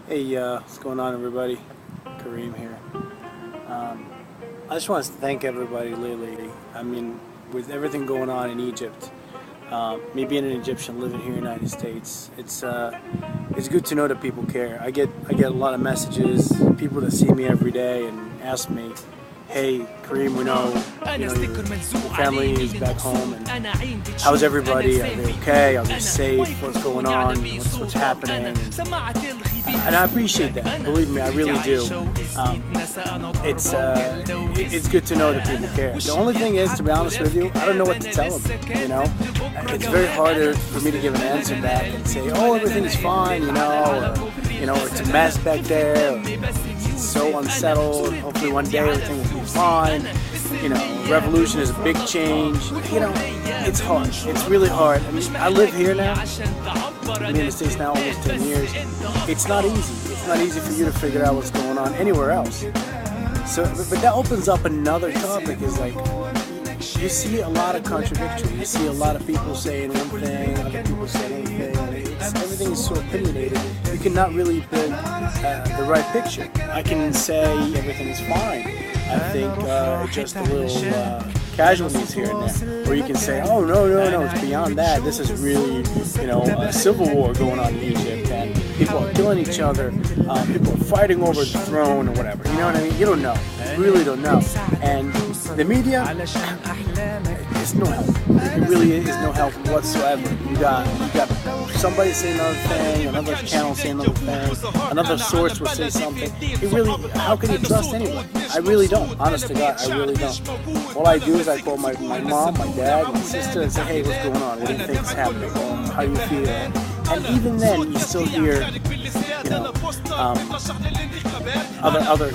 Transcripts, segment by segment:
Hey, what's going on, everybody? Kareem here. I just want to thank everybody lately. I mean, with everything going on in Egypt, me being an Egyptian living here in the United States, it's good to know that people care. I get a lot of messages, people that see me every day and ask me, "Hey, Kareem, we know your family is back home, and how's everybody? Are they okay? Are they safe? What's going on? What's happening?" And I appreciate that. Believe me, I really do. It's good to know that people care. The only thing is, to be honest with you, I don't know what to tell them. It's very hard for me to give an answer back and say, "Oh, everything's fine," or it's a mess back there. Or, it's so unsettled. Hopefully, one day everything will be fine. Revolution is a big change. It's hard. It's really hard. I mean, I live here now. I've been in the States now almost 10 years. It's not easy. It's not easy for you to figure out what's going on anywhere else. But that opens up another topic. Is like you see a lot of contradiction. You see a lot of people saying one thing, other people saying another thing. Everything is so opinionated. You cannot really build the right picture. I can say everything is fine. I think just a little casualties here and there. Or you can say, "Oh, no, it's beyond that. This is really, a civil war going on in Egypt, and people are killing each other. People are fighting over the throne or whatever." You know what I mean? You don't know. You really don't know. And the media, it's no help. It really is no help whatsoever. You got somebody say another thing, another channel say another thing, another source will say something. How can you trust anyone? I really don't. Honest to God, I really don't. All I do is I call my mom, my dad, my sister, and say, "Hey, what's going on? What do you think is happening? How do you feel?" And even then, you still hear, other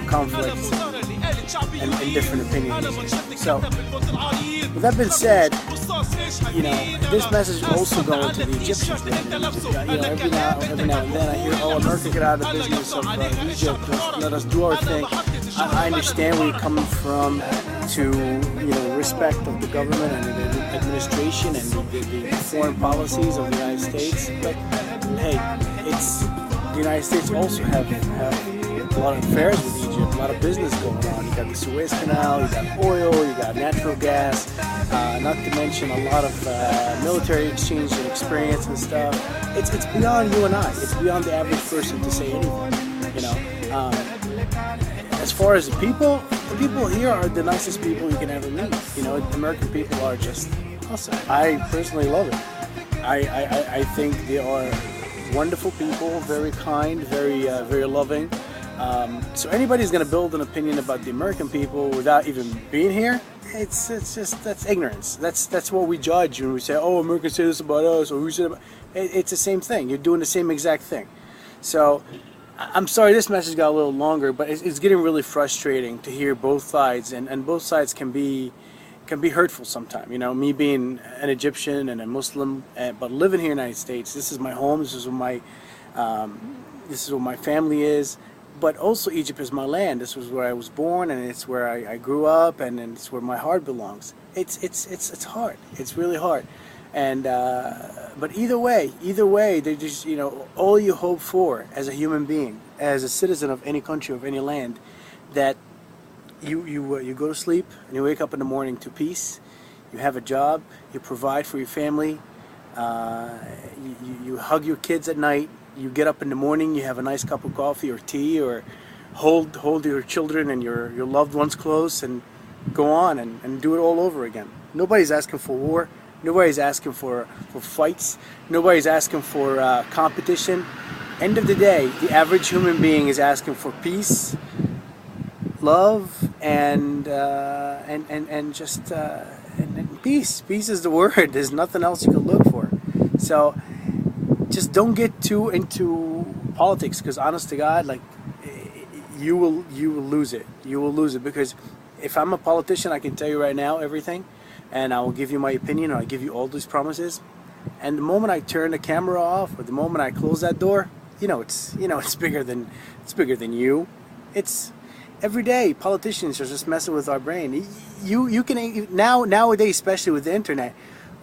conflicts and different opinions. So, with that being said, this message also going to the Egyptians. Every now and then I hear, "Oh, America, get out of the business of Egypt. Let us do our thing." I understand where you're coming from to respect of the government and the administration and the foreign policies of the United States. But hey, the United States also have a lot of affairs with Egypt, a lot of business going on. You got the Suez Canal, you got oil, you got natural gas, not to mention a lot of military exchange and experience and stuff. It's beyond you and I. It's beyond the average person to say anything. As far as the people here are the nicest people you can ever meet. American people are just awesome. I personally love it. I think they are wonderful people, very kind, very loving. So anybody's going to build an opinion about the American people without even being here, it's just that's ignorance. That's what we judge when we say, "Oh, Americans say this about us," or "Who said about?" It's the same thing. You're doing the same exact thing. So I'm sorry this message got a little longer, but it's getting really frustrating to hear both sides, and both sides can be hurtful sometimes. Me being an Egyptian and a Muslim, but living here in the United States, this is my home. This is where my family is. But also Egypt is my land. This was where I was born, and it's where I grew up, and it's where my heart belongs. It's hard. It's really hard. And but either way, they just all you hope for as a human being, as a citizen of any country, of any land, that you go to sleep and you wake up in the morning to peace. You have a job. You provide for your family. You hug your kids at night. You get up in the morning. You have a nice cup of coffee or tea, or hold your children and your loved ones close, and go on and do it all over again. Nobody's asking for war. Nobody's asking for fights. Nobody's asking for competition. End of the day, the average human being is asking for peace, love, and just peace. Peace is the word. There's nothing else you can look for. So just don't get too into politics, because honest to God, like you will lose it. You will lose it, because if I'm a politician, I can tell you right now everything. And I will give you my opinion, or I give you all these promises. And the moment I turn the camera off, or the moment I close that door, it's bigger than you. It's every day. Politicians are just messing with our brain. You can nowadays, especially with the internet,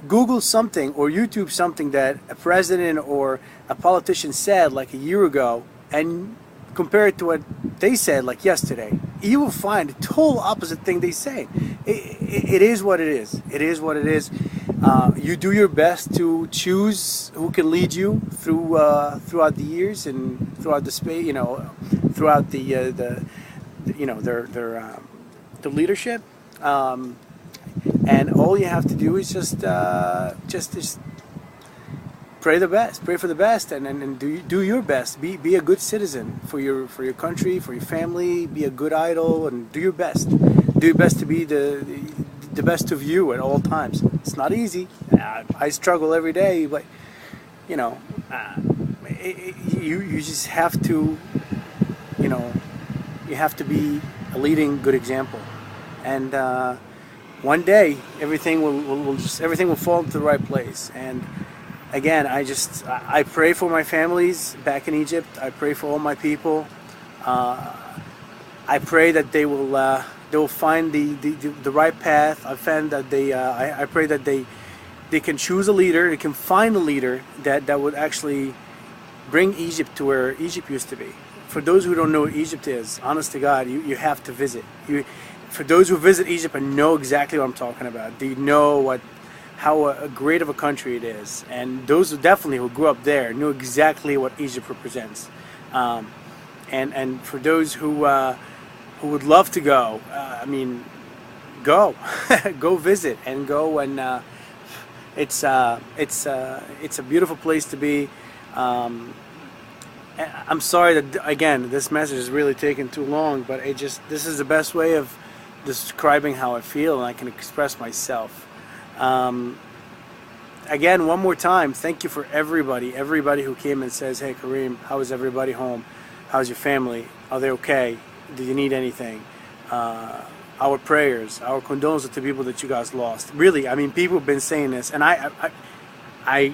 Google something or YouTube something that a president or a politician said like a year ago and compare it to what they said like yesterday, you will find the total opposite thing they say. It is what it is. It is what it is. You do your best to choose who can lead you through throughout the years and throughout the space, throughout the their leadership. And all you have to do is just pray the best, pray for the best, and do your best. Be a good citizen for your country, for your family. Be a good idol, and do your best. Do your best to be the best of you at all times. It's not easy. I struggle every day, but you just have to, you have to be a leading good example, and one day everything will fall into the right place. And again, I pray for my families back in Egypt. I pray for all my people. I pray that they will find the right path. I pray that they can choose a leader. They can find a leader that would actually bring Egypt to where Egypt used to be. For those who don't know what Egypt is, honest to God, you have to visit. For those who visit Egypt and know exactly what I'm talking about, they know how great of a country it is. And those who grew up there knew exactly what Egypt represents. And for those who would love to go, go, go visit and go, and it's a beautiful place to be. I'm sorry that again this message is really taking too long, but this is the best way of describing how I feel, and I can express myself. Again, one more time, thank you for everybody who came and says, hey Kareem, how is everybody home? How's your family? Are they okay? Do you need anything? Our prayers, our condolences to people that you guys lost. Really, people have been saying this, and I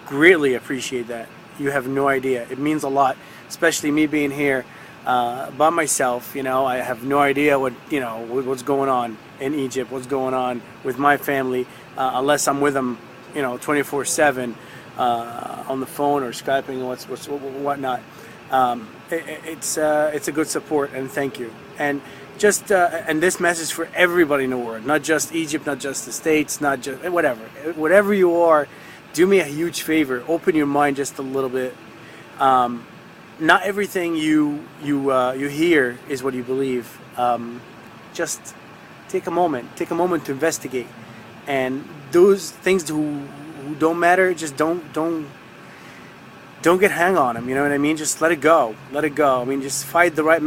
greatly appreciate that. You have no idea. It means a lot, especially me being here by myself. I have no idea what's going on in Egypt, what's going on with my family, unless I'm with them, 24/7 on the phone or Skyping and whatnot. It's a good support, and thank you. And just and this message for everybody in the world, not just Egypt, not just the States, not just whatever you are. Do me a huge favor. Open your mind just a little bit. Not everything you hear is what you believe. Just take a moment. Take a moment to investigate. And those things who don't matter, just don't get hung on them. You know what I mean? Just let it go. Let it go. Just fight the right.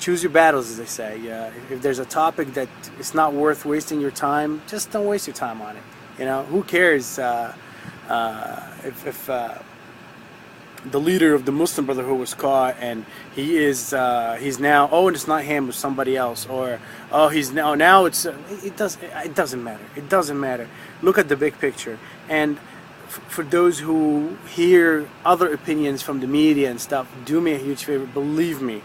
Choose your battles, as they say. If there's a topic that it's not worth wasting your time, just don't waste your time on it. Who cares? If the leader of the Muslim Brotherhood was caught and he's now, oh, it's not him, it's somebody else, or oh, he's now it's it doesn't matter. It doesn't matter. Look at the big picture. And for those who hear other opinions from the media and stuff, do me a huge favor. Believe me.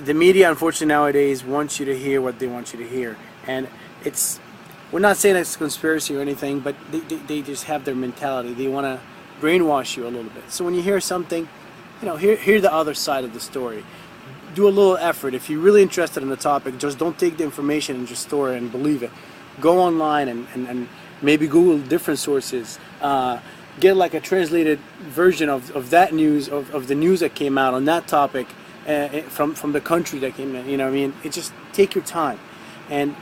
The media, unfortunately, nowadays wants you to hear what they want you to hear, and we're not saying it's a conspiracy or anything, but they just have their mentality. They want to brainwash you a little bit. So when you hear something, hear the other side of the story. Do a little effort. If you're really interested in the topic, just don't take the information and just store it and believe it. Go online and maybe Google different sources. Get like a translated version of that news, of the news that came out on that topic from the country that came in. It just take your time. And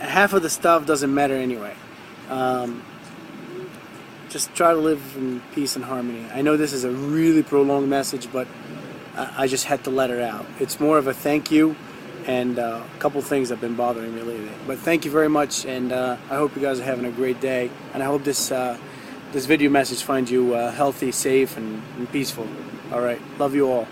half of the stuff doesn't matter anyway. Just try to live in peace and harmony. I know this is a really prolonged message, but I just had to let it out. It's more of a thank you, and a couple things have been bothering me lately. But thank you very much, and I hope you guys are having a great day. And I hope this video message finds you healthy, safe, and peaceful. All right, love you all.